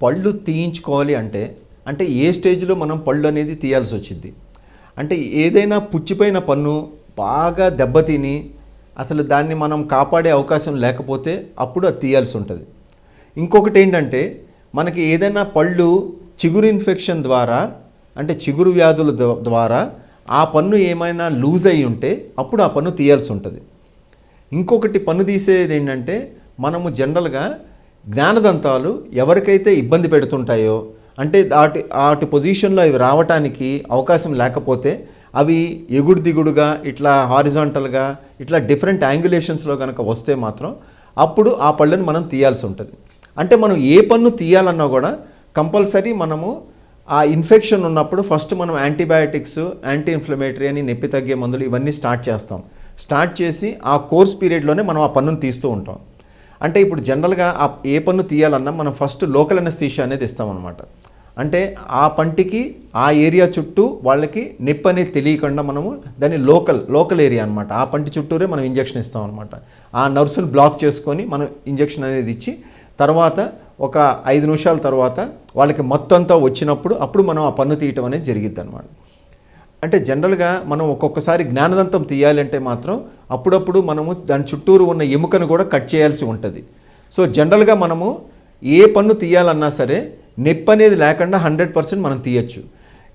పళ్ళు తీయించుకోవాలి అంటే అంటే ఏ స్టేజ్లో మనం పళ్ళు అనేది తీయాల్సి వచ్చింది అంటే ఏదైనా పుచ్చిపోయిన పన్ను బాగా దెబ్బతిని అసలు దాన్ని మనం కాపాడే అవకాశం లేకపోతే అప్పుడు అది తీయాల్సి ఉంటుంది. ఇంకొకటి ఏంటంటే మనకి ఏదైనా పళ్ళు చిగురు ఇన్ఫెక్షన్ ద్వారా అంటే చిగురు వ్యాధుల ద్వారా ఆ పన్ను ఏమైనా లూజ్ అయి ఉంటే అప్పుడు ఆ పన్ను తీయాల్సి ఉంటుంది. ఇంకొకటి పన్ను తీసేది ఏంటంటే మనము జనరల్గా జ్ఞానదంతాలు ఎవరికైతే ఇబ్బంది పెడుతుంటాయో అంటే వాటి పొజిషన్లో అవి రావటానికి అవకాశం లేకపోతే అవి ఎగుడు దిగుడుగా ఇట్లా హారిజాంటల్గా ఇట్లా డిఫరెంట్ యాంగులేషన్స్లో కనుక వస్తే మాత్రం అప్పుడు ఆ పళ్ళని మనం తీయాల్సి ఉంటుంది. అంటే మనం ఏ పన్ను తీయాలన్నా కూడా కంపల్సరీ మనము ఆ ఇన్ఫెక్షన్ ఉన్నప్పుడు ఫస్ట్ మనం యాంటీబయాటిక్స్ యాంటీ ఇన్ఫ్లమేటరీ అని నొప్పి తగ్గే మందులు ఇవన్నీ స్టార్ట్ చేసి ఆ కోర్స్ పీరియడ్లోనే మనం ఆ పన్నును తీస్తూ ఉంటాం. అంటే ఇప్పుడు జనరల్గా ఏ పన్ను తీయాలన్నా మనం ఫస్ట్ లోకల్ అనస్థీషియా అనేది ఇస్తామన్నమాట. అంటే ఆ పంటికి ఆ ఏరియా చుట్టూ వాళ్ళకి నొప్పి అనేది తెలియకుండా మనము దాన్ని లోకల్ ఏరియా అనమాట ఆ పంటి చుట్టూరే మనం ఇంజెక్షన్ ఇస్తాం అనమాట. ఆ నర్సును బ్లాక్ చేసుకొని మనం ఇంజెక్షన్ అనేది ఇచ్చి తర్వాత ఒక 5 నిమిషాల తర్వాత వాళ్ళకి మొత్తంతో వచ్చినప్పుడు అప్పుడు మనం ఆ పన్ను తీయటం అనేది జరిగిద్ది అనమాట. అంటే జనరల్గా మనం ఒక్కొక్కసారి జ్ఞానదంతం తీయాలంటే మాత్రం అప్పుడప్పుడు మనము దాని చుట్టూరు ఉన్న ఎముకను కూడా కట్ చేయాల్సి ఉంటుంది. సో జనరల్గా మనము ఏ పన్ను తీయాలన్నా సరే నొప్పి అనేది లేకుండా 100% మనం తీయచ్చు.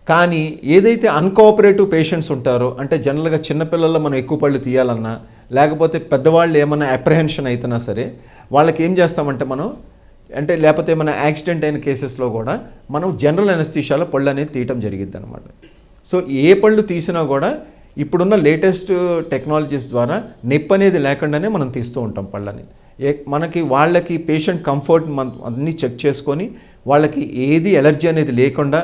కానీ ఏదైతే అన్కోఆపరేటివ్ పేషెంట్స్ ఉంటారో అంటే జనరల్గా చిన్నపిల్లల్లో మనం ఎక్కువ పళ్ళు తీయాలన్నా లేకపోతే పెద్దవాళ్ళు ఏమైనా అప్రహెన్షన్ అవుతున్నా సరే వాళ్ళకి ఏం చేస్తామంటే మనం అంటే లేకపోతే ఏమైనా యాక్సిడెంట్ అయిన కేసెస్లో కూడా మనం జనరల్ అనస్థీషియాలో పళ్ళు అనేది తీయటం జరిగిద్ది అనమాట. సో ఏ పళ్ళు తీసినా కూడా ఇప్పుడున్న లేటెస్ట్ టెక్నాలజీస్ ద్వారా నొప్పి అనేది లేకుండానే మనం తీస్తూ ఉంటాం పళ్ళని. మనకి వాళ్ళకి పేషెంట్ కంఫర్ట్ అన్నీ చెక్ చేసుకొని వాళ్ళకి ఏది ఎలర్జీ అనేది లేకుండా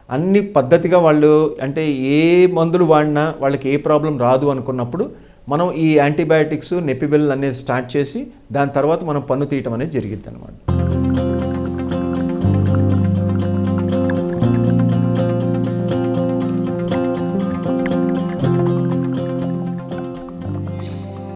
అన్ని పద్ధతిగా వాళ్ళు అంటే ఏ మందులు వాడినా వాళ్ళకి ఏ ప్రాబ్లం రాదు అనుకున్నప్పుడు మనం ఈ యాంటీబయాటిక్స్ నొప్పి బిళ్ళలు అనేది స్టార్ట్ చేసి దాని తర్వాత మనం పన్ను తీయటం అనేది జరిగిద్ది అనమాట.